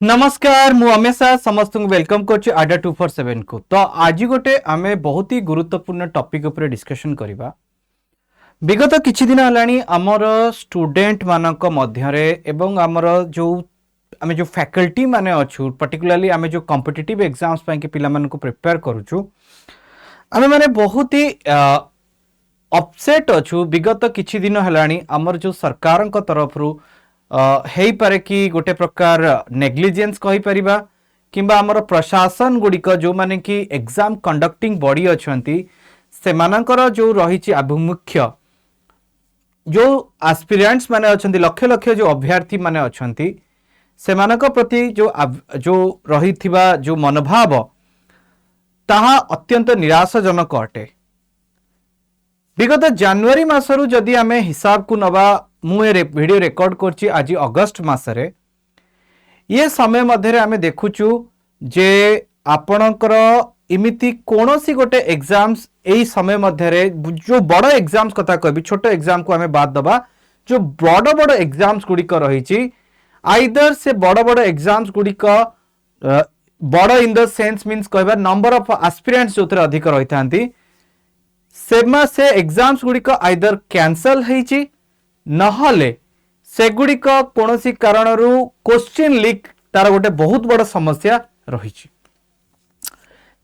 नमस्कार मु अमेशा समस्त वेलकम कर आडा 247 को। तो आज गोटे आमे बहुत ही गुरुत्वपूर्ण टॉपिक ऊपर डिस्कशन करबा। विगत किछि दिन हलानी हमर स्टूडेंट मानक मध्यरे एवं हमर जो आमे जो फैकल्टी माने अछु पर्टिकुलरली आमे जो कॉम्पिटिटिव एग्जाम्स पई के पिला मन को प्रिपेयर करूछु आमे माने बहुत ही अपसेट अछु। विगत किछि दिन हलानी हमर जो सरकार को तरफ रु हेई पारे कि गोटे प्रकार नेग्लिजेंस कहि परिबा किंबा हमर प्रशासन गुड़िक जो माने कि एग्जाम कंडक्टिंग बॉडी अछंती से मानकर जो रहिछि आभिमुख्य जो एस्पिरेंट्स माने अछंती लक्ष लक्ष जो अभ्यर्थी माने अछंती से मानक प्रति जो रहिथिबा जो मनोभाव ताहा अत्यंत निराशाजनक अटे। विगत जनवरी मासरु जदि आमे हिसाब को नबा मुझे वीडियो रेकॉर्ड करछि आज अगस्त मासरे ये समय मध्य आमे देखुछु जे आपणकर इमिति कोनोसी गोटे एग्जाम्स एई समय मध्य जो बड़ एग्जाम्स कथा कहबी छोट एग्जाम को आमे बाद दबा जो बड़ बड़ एग्जाम्स गुड़िक रही आइदर से बड़ एग्जाम्स गुड़िक बड़ इन द सेंस मीन्स कहबा नंबर ऑफ एस्पिरेंट्स जो अधिक रही थांती से एग्जाम्स गुड़िक आइदर कैंसल होईची नहले सेगुड़िक कौनसी कारण क्वेश्चन लीक तार गोटे बहुत बड़ समस्या रही।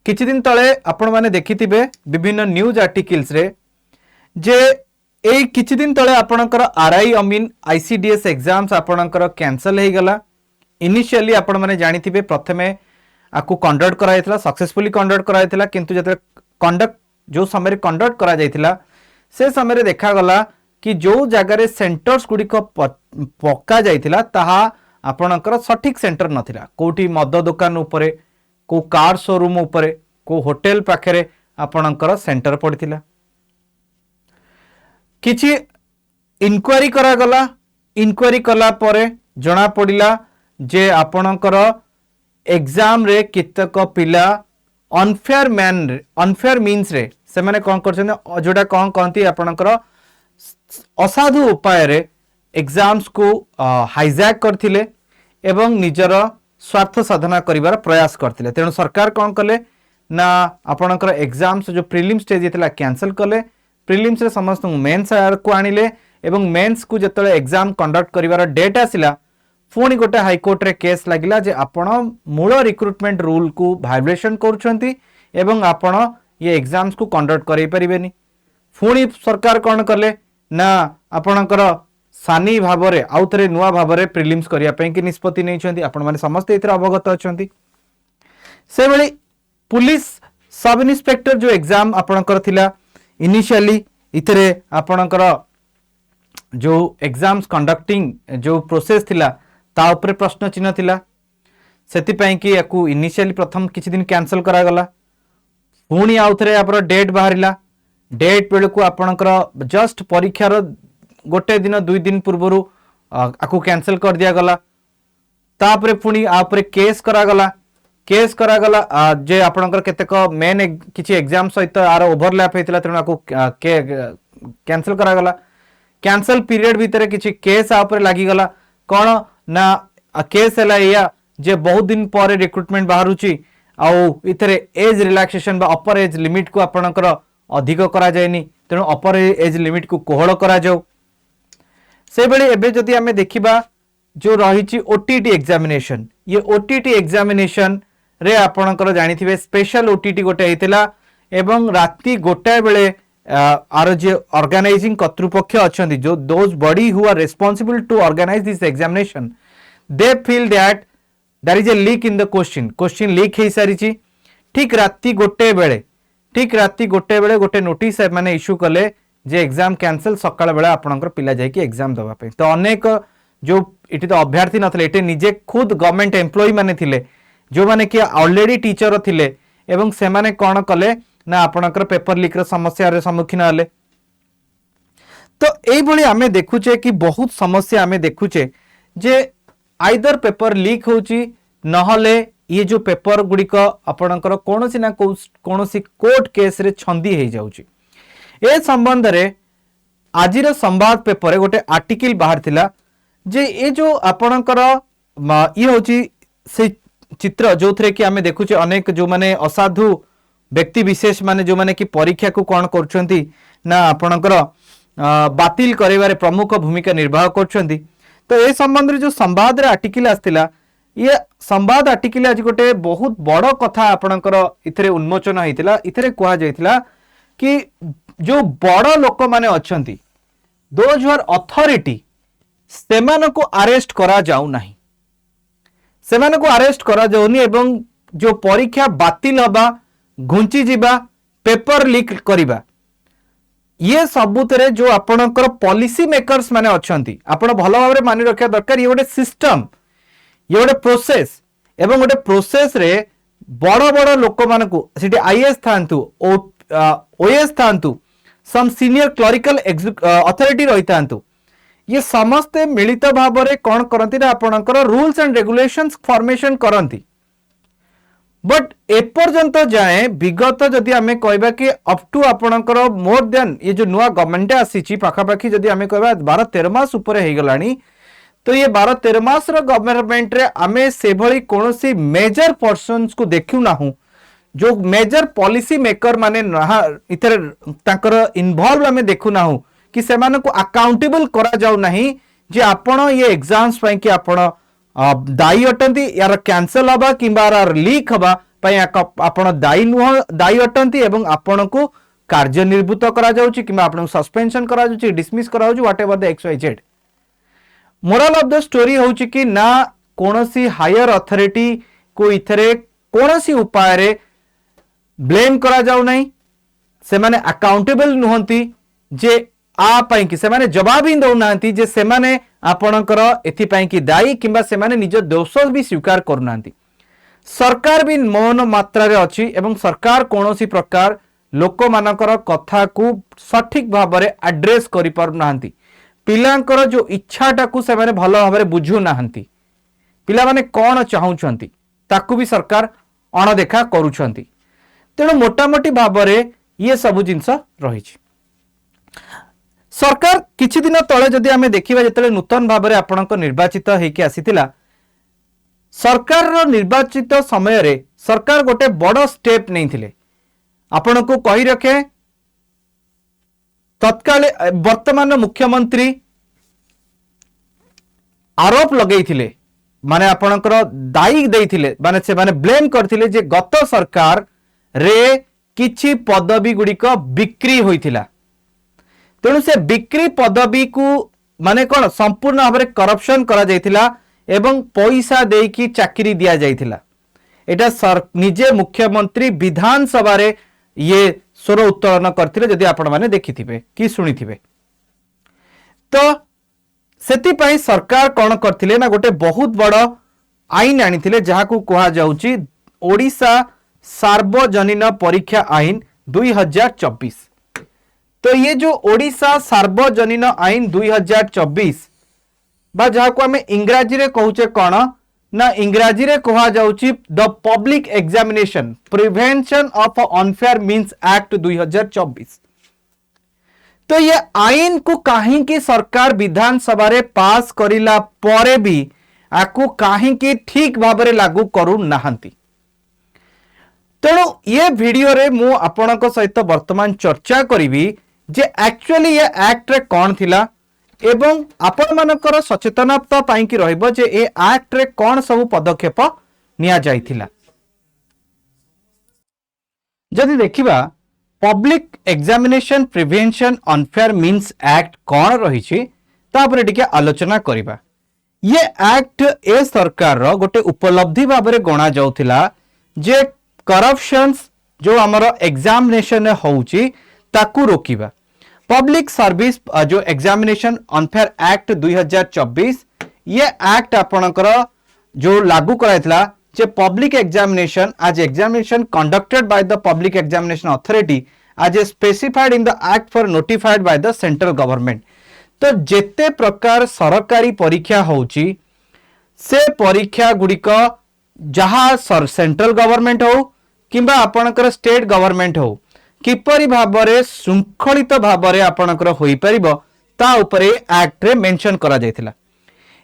किछि दिन तले आपण माने देखिथिबे विभिन्न न्यूज आर्टिकल्स रे जे ए किछि दिन तले आपणकर आरआई अमीन आईसीडीएस एग्जाम्स आपणकर कैंसल हे गला। इनिशियली आपण माने जानिथिबे प्रथमे आकु कंडक्ट कराइतला सक्सेसफुली कंडक्ट कराइतला किंतु जते कंडक्ट जो समय कंडक्ट करा जाइतला से समय देखा गला कि जो जगार सेंटर्स गुड़िक पक्का जाइतिला ताहा आपणकर सठिक सेंटर नथिला। कोठी मद दुकान उपरे को कार शोरूम उपरे को होटल पाखरे आपणकर सेंटर पड़ितिला। किछि इनक्वारी करा गला। इनक्वारी कला परे जना पड़िला जे आपणकर एग्जाम रे केतक पिला अनफेयर मीन्स रे से माने कोन करछन जोडा कोन कहंती आपणकर असाधु उपाय रे एग्जाम्स को हाईजैक करथिले एवं निजर स्वार्थ साधना करिवार प्रयास करथिले। तेणु सरकार कोन कले ना आपणकर एग्जाम्स जो प्रीलिम्स स्टेज इतला कैंसिल कले। प्रीलिम्स रे समस्त मेंस को आनिले एवं मेंस को जतले एग्जाम कंडक्ट करिवार डेट आसिला पुणी गोटे हाईकोर्ट रे केस लागिला जे आपण मूल रिक्रुटमेंट रूल को वायोलेशन करूछंती एवं आपण ये एग्जाम्स को कंडक्ट करै परिबेनी। पुणी सरकार कोन कले ना आपणकर सानी भावरे आउ थरे नुआ भावरे प्रीलिम्स करिया पई कि निष्पत्ति नै छंती। आपण माने समस्त इथरा अवगत अछंती। से बेली पुलिस सब इंस्पेक्टर जो एग्जाम आपणकर थिला इनिशियली इथरे आपणकर जो एग्जाम्स कंडक्टिंग जो प्रोसेस थिला ता ऊपर प्रश्न चिन्ह थिला सेति पई कि याकू इनिशियली प्रथम किछि दिन कैंसिल करा गला। पुणी आउ थरे आपरो डेट बाहरिला। डेट बेलू को आपणकर जस्ट परीक्षार गोटे दिन दुई दिन पूर्व आकु कैंसिल कर दिया गला। तापरे पुणी आपरे केस करा गला जे आपणकर केतेक मेन किछि एग्जाम सहित आर ओवरलैप हेतिला तेणु आकु कैंसिल करा गला। कैंसिल पीरियड भितर किछि केस आपरे लागि गला कोन ना केस हला या जे बहुत दिन पर रिक्रुटमेंट बाहरुची आउ इथरे एज रिलैक्सेशन बा अपर एज लिमिट को आपणकर अधिक करा जायनी तेणु अपर एज लिमिट को कोहल करा जाऊ। से बेले एबे जदि हमें देखिबा जो रहिछि ओटीटी एग्जामिनेशन ये ओटीटी एग्जामिनेशन रे आपणकर जानिथिबे स्पेशल ओटीटी गोटे हेतिला एवं राति गोटाए बेले आर जे ऑर्गेनाइजिंग कर्तृपक्ष अछंती जो those body who are responsible to organize this examination they feel that there is a leak in the question leak हे सारिछि। ठीक राति गोटे बेले गोटे नोटिस माने इश्यू कले जे एग्जाम कैंसिल सकाळ बेला आपणकर पिला जाय कि एग्जाम दबा पे। तो अनेक जो इटी तो अभ्यर्थी नथिले एटे निजे खुद गवर्नमेंट एम्प्लॉय माने थिले जो माने कि ऑलरेडी टीचर थिले एवं से माने कोन कले ना आपणकर पेपर लीक र समस्या रे सम्मुखीन हले। तो एई भली आमे देखुचे कि बहुत समस्या आमे देखुचे जे आइदर पेपर लीक होची नहले ये जो पेपर गुड़िक आपणकर कौनसी ना कौनसी कोर्ट केस रे छंदी हे जाउची। ए संबंध रे आजिर संवाद पेपर गोटे आर्टिकल बाहर थिला जे ये जो आपणकर ये होची से चित्र जो थे कि आम देखुचे अनेक जो माने असाधु व्यक्ति विशेष माने जो माने कि परीक्षा को कौन कर ना आपणकर बातिल करिवारे प्रमुख भूमिका निर्वाह कर। तो ए संबंध जो संवाद आर्टिकल आसला ये संवाद आर्टिकल आज गोटे बहुत बड़ कथा आपणकर इथरे उन्मोचन होता। इथरे कहा जायतिला कि जो बड़ लोक माने अछंती दोज हु आर अथॉरिटी सेमानकु अरेस्ट करा जाऊ नाही, सेमानकु अरेस्ट करा जाउनी एवं जो परीक्षा बातिल हबा घुंची जिबा पेपर लीक करिबा ये सबुतरे जो आपणकर पॉलिसी मेकर्स माने अछंती आपण भलो भाबरे मानि रखिया दरकार। ये गोटे सिस्टम, ये गोटे प्रोसेस एवं गोटे प्रोसेस रे बड़ बड़ लोक मानकु सिटी आईएएस थांतु ओएस थांतु सम सीनियर क्लरिकल अथॉरिटी रही थांतु ये समस्ते मिलित भाव में कौन करती ना आपणकर रूल्स एंड रेगुलेशंस फॉर्मेशन करती। बट एपर्यंत जाए विगत जदि आम कहबा कि अप टू आपणकर मोर देन ये जो नुआ गवर्नमेंट आसी पाखापाखि जदि आम कहबा 12-13 मास ऊपर हो गलानी तो ये 12-13 मास गवर्नमेंट रे आमे से भली कोनोसी मेजर पर्सन्स को देखु ना हूं जो मेजर पॉलिसी मेकर माने इथर ताकर इन्वॉल्व आमे देखु ना हूं कि सेमाने को अकाउंटेबल करा जाऊ नहीं जे आपण ये एग्जाम्स पई कि आपण दायी अटंती यार कैंसल हबा किंबा यार लीक हबा पई आपण दायी नुह दायी अटंती एवं आपण को कार्यनिर्वृत्त करा जाउची किंबा आपण सस्पेंशन करा जाउची डिसमिस करा जाउची whatever the X Y Z. Moral of the story होउची कि ना कोनोसी हायर अथॉरिटी को इथरे कोनोसी उपाय रे ब्लेम करा जाऊ नहीं, से माने अकाउंटेबल नुहंती जे आ पाई कि से माने जवाब ही दउ नांती जे से माने आपणकर एथि पाई कि दायी किंबा से माने निज दोष भी स्वीकार करू नांती। सरकार भी मौन मात्रा रे अछि एवं सरकार कोनोसी प्रकार लोक मानकर कथा को सठिक भाव में एड्रेस करि पारु नांती। पिलांकर जो इच्छाटा को से माने भलो भाव में बुझु नांती, पिला माने कोन चाहुचंती ताकू भी सरकार अणदेखा करूछंती। तेणु मोटामोटी भाव में ये सब जिनस रही। सरकार किछि दिन तले जदि आमे देखिबा जेतले नूतन भाव में आपणक निर्वाचित हेकि आसीतिला सरकार निर्वाचित समय रे सरकार गोटे बड़ स्टेप नहीं थिले। आपण को कही रखे तत्काल वर्तमान मुख्यमंत्री आरोप लगेइथिले माने आपणकर दायी देइथिले माने से माने ब्लेम करथिले जे गत सरकार रे किछि पदवी गुड़िक बिक्री होइथिला। तेणु से बिक्री पदवी को माने कौन संपूर्ण भाव में करप्शन करा जाइथिला एवं पैसा देकी चाकरी दिया जाइथिला। एटा निजे मुख्यमंत्री विधानसभा रे ये स्वर उत्तोलन करथिले जदि आपण माने देखिथिबे कि सुनिथिबे। तो सेति पई सरकार कौन करथिले ना गोटे बहुत बड़ आईन आनिथिले जहाकू कहा जाउची ओडिशा सार्वजनीन परीक्षा आईन 2024। तो ये जो ओडिशा सार्वजनीन आईन 2024 बा जहाँ को आमे इंग्राजी रे कहूचे कौन ना इंग्राजी रे कहा जाउची the public examination prevention of unfair means act 2024। तो ये आईन को कहीं की सरकार विधानसभा रे पास करिला परे भी आकु कहीं की ठीक भाव में लागू करू नाहंती। तेणु ये वीडियो रे मु आपणक सहित वर्तमान चर्चा करी जे एक्चुअली ये एक्ट रे कौन थिला एवं आपण मानकर सचेतनता पाई कि रहइबो जे ए एक्ट रे कौन सब पदक्षेप निया जाइथिला। जदि देखिबा public examination prevention unfair means act कौन रही तापर टिके आलोचना करिबा। ये एक्ट ए सरकार रो गोटे उपलब्धि भाव में गणा जाउथिला जे करप्शंस जो हमर एग्जामिनेशन होउची ताकू रोकिबा। पब्लिक सर्विस जो एग्जामिनेशन अनफेयर एक्ट 2024 ये एक्ट आपणकर जो लागू कराइथला जे पब्लिक एग्जामिनेशन आज examination conducted by the public examination authority आज a specified in the act for notified by the central government. तो जेते प्रकार सरकारी परीक्षा होउची से परीक्षा गुड़िक जहाँ सेंट्रल गवर्नमेंट हो किंबा आपणकर स्टेट गवर्नमेंट हो किपरि भाव में श्रृंखलित भाव में आपणकर होई परिबो ता उपरे एक्ट रे मेंशन करा जायतिला।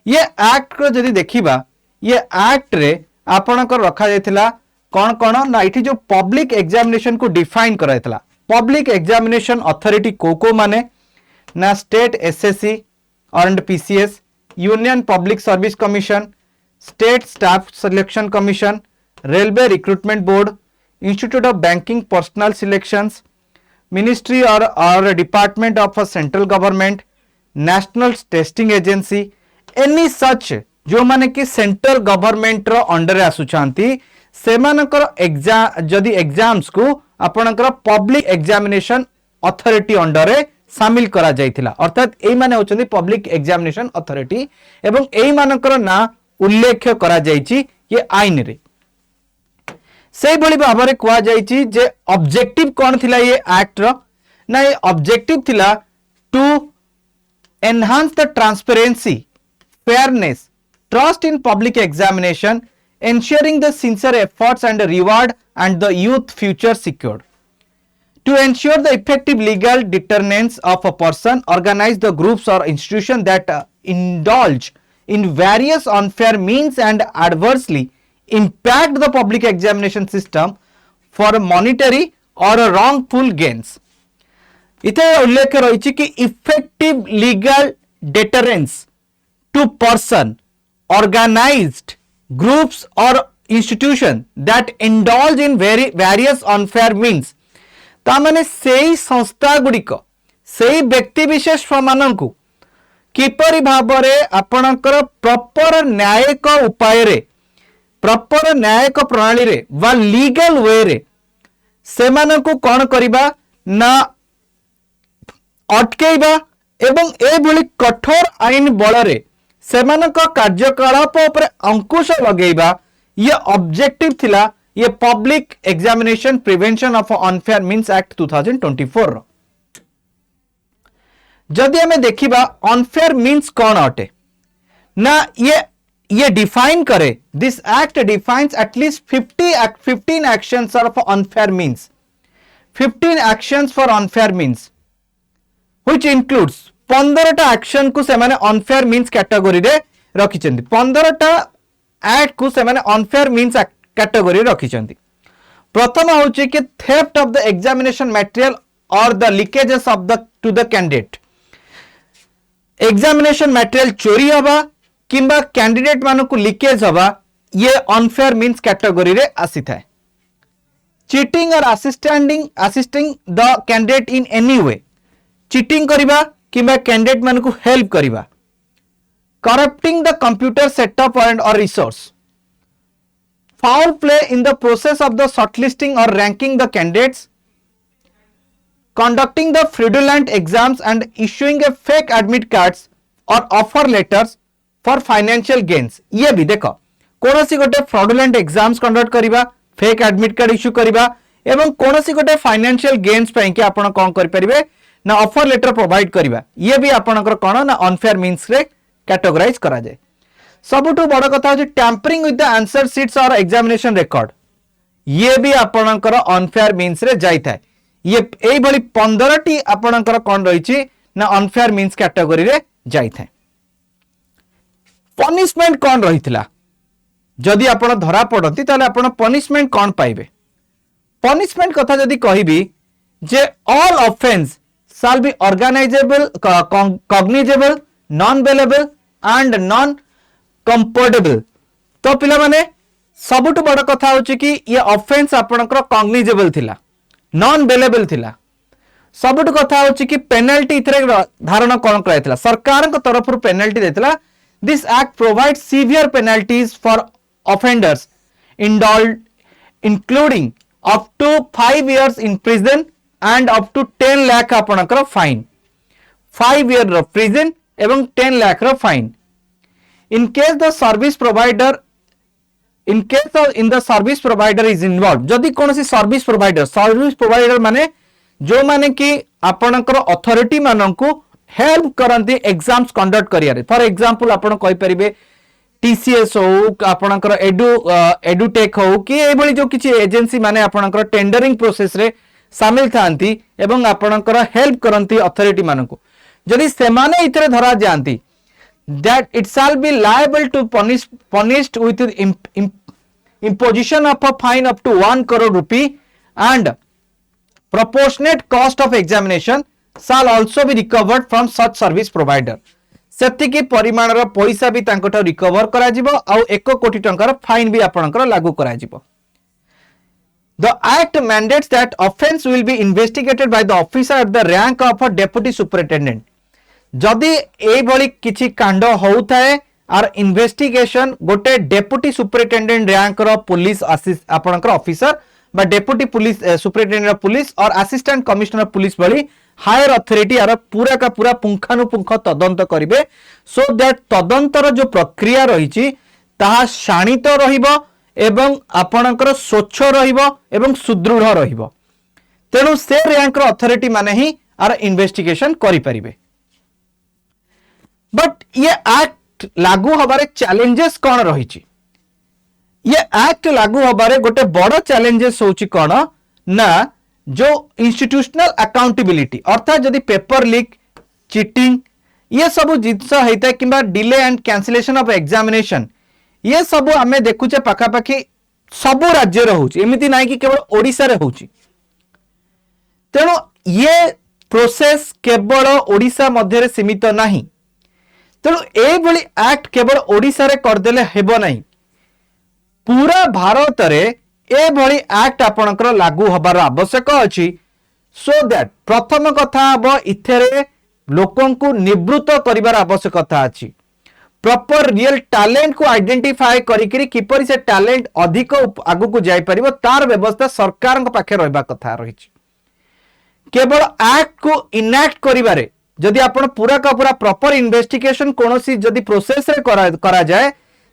ये एक्ट रो जदि देखिबा ये एक्ट रे आपणकर रखा जायतिला कौन कौन ना इठी जो पब्लिक एग्जामिनेशन को डिफाइन कराइतला पब्लिक एग्जामिनेशन अथॉरिटी को माने ना state SSC and PCS union public service commission state staff selection commission railway recruitment board institute of banking personnel selections ministry और department of central government national testing agency any such जो माने कि central government रो under आसुचांती सेमानकर exam जदि exams को आपनकर पब्लिक एग्जामिनेशन अथॉरिटी अंडर रे शामिल करा जायतिला अर्थात एई माने होचंदी पब्लिक एग्जामिनेशन अथॉरिटी एवं एई मानकर ना उल्लेख करा जायछि ये आईन रे से भली भाबरे कुआ जायछि जे ऑब्जेक्टिव कोन थिला ये एक्ट रो ना ये ऑब्जेक्टिव थिला to enhance the transparency fairness trust in public examination ensuring the sincere efforts and reward and the youth future secured to ensure the effective legal deterrence of a person organize the groups or institution that indulge in various unfair means and adversely impact the public examination system for monetary or wrongful gains इथे उल्लेख रही कि effective legal deterrence to person organized groups or institution that indulge in various unfair means तामाने सेई संस्था गुड़िक सेई व्यक्ति विशेष माननकु किपरि भाबरे आपणकर proper न्यायिक उपाय रे प्रॉपर न्यायिक प्रणाली रे वा लीगल वे रे सेमानकु कोन करिबा ना अटकेइबा एवं ए भली कठोर आईन बल रे सेमानक कार्यकलाप उपरे अंकुश लगेइबा ये ऑब्जेक्टिव थिला ये public examination prevention of unfair means act 2024 जदि हमें देखिबा अनफेयर मीन्स कौन अटे ना ये डिफाइन करे this act defines at least 15 actions of unfair means 15 actions for unfair means which includes 15टा एक्शन को से माने अनफेयर मीन्स कैटेगरी रे रखिचंती 15टा एक्ट को से माने अनफेयर मीन्स कैटेगरी रखिचंती प्रथम होची कि theft of the examination material और the leakages of the to the candidate examination material चोरी हबा किंबा कैंडिडेट मानु को लीकेज हबा ये अनफेयर मीन्स कैटेगरी रे आसी थाए चीटिंग और assisting the candidate in any way cheating करिबा किंबा कैंडिडेट मान को हेल्प करिबा corrupting the computer setup and और resource foul play in the process of the shortlisting और ranking the candidates conducting the fraudulent exams and issuing a fake admit cards और offer letters for financial gains ये भी देखो कोनोसी गोटे fraudulent exams conduct करिबा fake admit card issue करिबा एवं कोनोसी गोटे फाइनेंशियल गेन्स पई कि आपण कोन करि परिबे ना ऑफर लेटर प्रोवाइड करिबा ये भी आपनकर कोन ना अनफेयर मीन्स रे कैटेगराइज करा जाय सबुठु बड़ कथा हो tampering with the answer sheets और एग्जामिनेशन रिकॉर्ड ये भी आपनकर अनफेयर मीन्स रे जाय थाए ये एई भली 15टी आपनकर कोन रहिछि ना अनफेयर मीन्स कैटेगरी रे जाय थाए पनिशमेंट कोन रहितला जदि आपण धरा पड़ती ताले आपण पनिशमेंट कोन पाइबे पनिशमेंट कथा जदि कहिबी जे all offence shall be organizable, cognizable, non-bailable and non-comportable तो पिला माने सबुठ बड़ कथा होची कि ये ऑफेंस आपनकर कॉग्निजेबल थिला नॉन बेलेबल थिला सबुठ कथा होची कि पेनल्टी इथरे धारण कोन कराइतला सरकार को तरफ रु पेनल्टी देतला this act provide severe penalties for offenders including up to 5 years in prison and up to 10 lakh आपनकर फाइन 5 year prison एवं 10 lakh fine in case the service provider in the service provider is involved जदि कौन सी service provider माने जो माने कि आपनकर authority माननकु हेल्प करंती एग्जाम्स कंडक्ट करियारे फॉर एग्जांपल आपण कहि परिबे टीसीएस हो आपनकर एडुटेक हो कि ए भली जो किछि एजेंसी माने आपनकर टेंडरिंग प्रोसेस रे शामिल थांती एवं आपनकर हेल्प करंती अथॉरिटी माननकु जदि सेमाने इतरे धरा जानती that it shall be liable to punished with imposition of a fine up to 1 crore rupee and proportionate cost of examination shall also be recovered from such service provider. सेतिकी परिमाणर पैसा भी तांको recover करा जिवो आ 1 कोटी टंकार फाइन भी आपनकर लागू करा जिवो. The act mandates that offence will be investigated by the officer at the rank of a deputy superintendent. जदि ए भली किछि कांड होउथाय आर इन्वेस्टिगेशन गोटे डेप्यूटी सुपरिटेंडेंट रैंक रो पुलिस आपनकर ऑफिसर बा डेप्यूटी पुलिस सुपरिटेंडेंट पुलिस और असिस्टेंट कमिश्नर पुलिस भली higher authority are पूरा का पूरा पुंखानुपुंख तदंत करिवे सो दैट तदंतर जो प्रक्रिया रही ताहा शाणित रहिबो एवं आपणकर स्वच्छ रहिबो एवं सुदृढ़ रहिबो. तेणु से रैंक रो अथॉरिटी माने ही आर इन्वेस्टिगेशन करि परिबे. बट ये एक्ट लागू हबारे चैलेंजेस कौन रही? ये एक्ट लागू हबारे गोटे बड़ चैलेंजेस होची कौन ना जो इंस्टीट्यूशनल अकाउंटेबिलिटी अर्थात जदि पेपर लीक चीटिंग ये सब जिनस होता है कि delay and cancellation of examination ये सब आम देखुचे पाखापाखि सब राज्य होमती ना कि केवल ओडिशा रे होची. तेणु ये प्रोसेस केवल ओडिशा मध्य सीमित नहीं. तेणु एभली एक्ट केवल ओडिशा रे करदेले हेबो नहीं. पूरा भारत रे एभली एक्ट आपणकर लागू हबार आवश्यक अछि सो दैट प्रथम कथा हबो इथेरे लोकन को निवृत्त करिवार आवश्यकता अछि. प्रॉपर रियल टैलेंट को आइडेंटिफाई करिकरी किपरि से टैलेंट अधिक आगु को जाई परिबो तार व्यवस्था सरकार के पाखे रहबा कथा रहिछि. केवल एक्ट को इनैक्ट करिवारे जदि आपण पूरा का पूरा प्रॉपर इन्वेस्टिगेशन कोनोसी जदि प्रोसेस रे करा जाए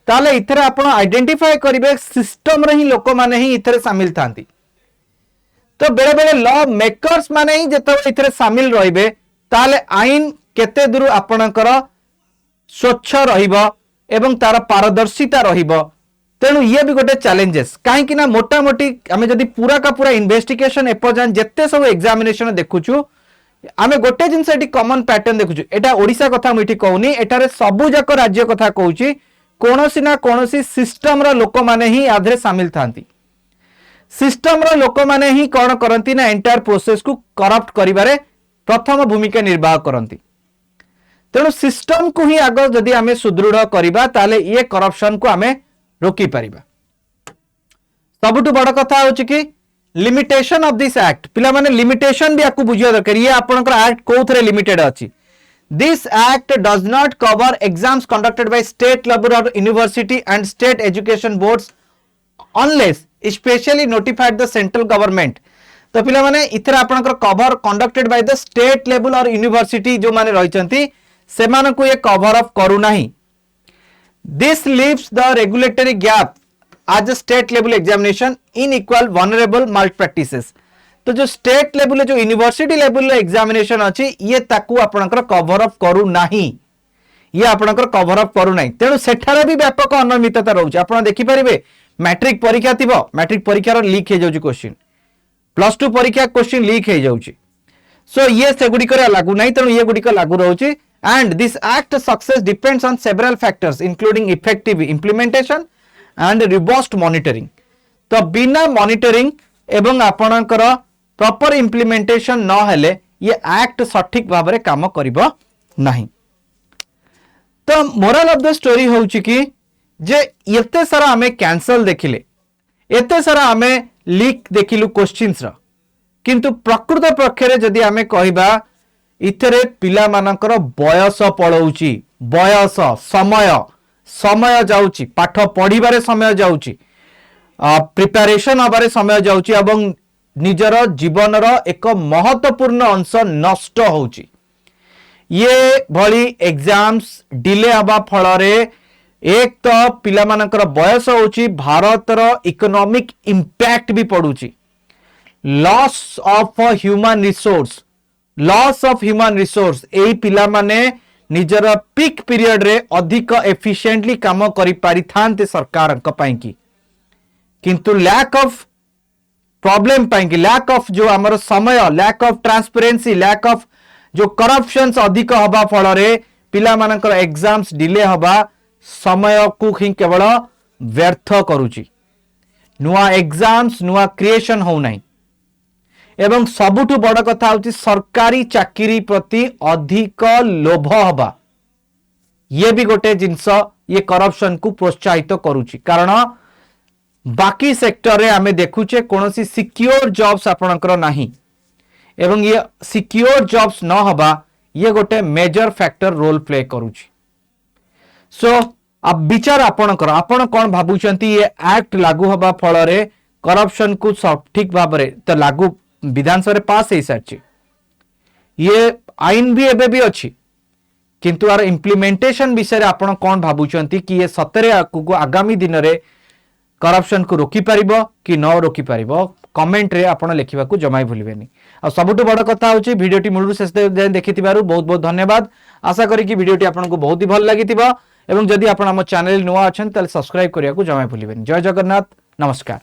ताले इथरे आपण आइडेंटिफाई करिवे सिस्टम रे ही लोक माने ही इथरे शामिल थांती. तो बेले बेले लॉ मेकर्स माने ही जेतो इथरे शामिल रहिबे ताले आईन केते दूर आपणकर स्वच्छ रहिबो एवं तार पारदर्शिता रहिबो. तेणु ये भी गोटे चैलेंजेस काहे कि ना मोटा मोटी आमे जदि पूरा का पूरा इन्वेस्टिगेशन एपर्यंत जेते सब एग्जामिनेशन देखुछु आमे गोटे जिनस एटी कॉमन पैटर्न देखुछु. एटा ओडिशा कथा मुठी कहूनी एटारे सबु जाक राज्य कथा कहूची कोनोसी ना कोनोसी सिस्टम रो लोक माने ही आधरे शामिल थांती. सिस्टम रो लोक माने ही कोन करंती ना एंटायर प्रोसेस को करप्ट करिबारे प्रथम भूमिका निर्वाह करंती. तेणु सिस्टम को ही आग जदि आमे सुदृढ़ करिबा ताले ये करप्शन को आमे रोकी परिबा. सबुठु बड़ कथा होची कि लिमिटेशन ऑफ दिस एक्ट पिला माने लिमिटेशन भी आपको बुझिया दरकार. ये आपनकर एक्ट कोथरे लिमिटेड अछि. This act does not cover exams conducted by state level or university and state education boards unless especially notified the central government. तो पिला माने इथरा आपनकर cover conducted by the state level और यूनिवर्सिटी जो माने रहिचंती सेमान को ये कवर अप करू नाही. This leaves the regulatory gap as a state level examination unequal vulnerable malpractices. तो जो स्टेट लेवल जो यूनिवर्सिटी लेवल एग्जामिनेशन अच्छी ये ताकू आपनकर कवर अप करू नाही. ये आपनकर कवर अप करू नाही. तेणु सेठारे भी व्यापक अनियमितता रहउछ. आपण देखि परिबे मैट्रिक परीक्षा थिबो मैट्रिक परीक्षार लीक हे जाउछ क्वेश्चन प्लस 2 परीक्षा क्वेश्चन लीक हे जाउछ. सो ये से गुडी करे लागू नाही. तेणु ये गुडी लागू रहउछ. And this act success depends on several factors including effective implementation and robust monitoring. तो बिना मॉनिटरिंग एवं आपनकर प्रॉपर इंप्लीमेंटेशन न हेले ये एक्ट सठिक भाव में काम करिबो नाही. तो मोरल ऑफ द स्टोरी होउची कि जे एते सारा हमें कैंसल देखिले एते सारा हमें लीक देखिलु क्वेश्चंस रा किंतु प्रकृत पक्षरे जदि हमें कहिबा इथरे पिला मानकर बयस पळौची बयस समय समय जाउची पाठ पढिबारे समय जाउची प्रिपरेशन हबारे समय जाउची एवं निजर जीवनर एक महत्वपूर्ण अंश नष्ट होउची. ये भली एग्जाम्स डिले हबा फल रे एक तो पिला मानकर बयस होउची भारतर इकोनॉमिक इंपैक्ट भी पडुची. लॉस ऑफ ह्यूमन रिसोर्स एई पिला माने निजर पीक पीरियड रे अधिक एफिशिएंटली काम करि पारि थांते सरकार क पई की किंतु लैक ऑफ प्रॉब्लम पाएंगे लैक ऑफ जो आमर समय lack of transparency lack of जो करप्शंस अधिक हबा फल रे पिला मानकर एग्जाम्स डिले हबा समय को ही केवल व्यर्थ करूची. नुआ एग्जाम्स नुआ क्रिएशन हो नहीं एवं सबुठु बड़ कथा होची सरकारी चाकरी प्रति अधिक लोभ हवा ये भी गोटे जिनस ये करप्शन को प्रोत्साहित करूची कारण बाकी सेक्टर रे आमे देखुचे कोनोसी सिक्योर जॉब्स आपणकर नाही एवं ये सिक्योर जॉब्स न हवा ये गोटे मेजर फैक्टर रोल प्ले करूची सो अब विचार आपणकर आपण कोन भाबुचंती ये एक्ट लागू हवा फल रे करप्शन को ठीक भाव रे तो लागू विधानसभा रे पास हो सारी ये आईन भी एबे भी अच्छी किंतु आर इम्प्लीमेंटेशन विषय आपण कोन भाबुचंती कि ये सतरे आगामी दिन रे करप्शन को रोकी पारिबो कि न रोकी पारिबो कमेंट रे आपण लिखिबा को जमाई भूलिबेनी आ सबुठु बड़ कथा होची वीडियोटी मुळु शेष देखिथिबारु बहुत बहुत धन्यवाद आशा करी कि वीडियोटी आपण को बहुत ही भल लागिथिबो एवं जदि आपण हम चैनल नुआ अछन तले सब्सक्राइब करिया को जमाई भूलिबेनी जय जगन्नाथ नमस्कार।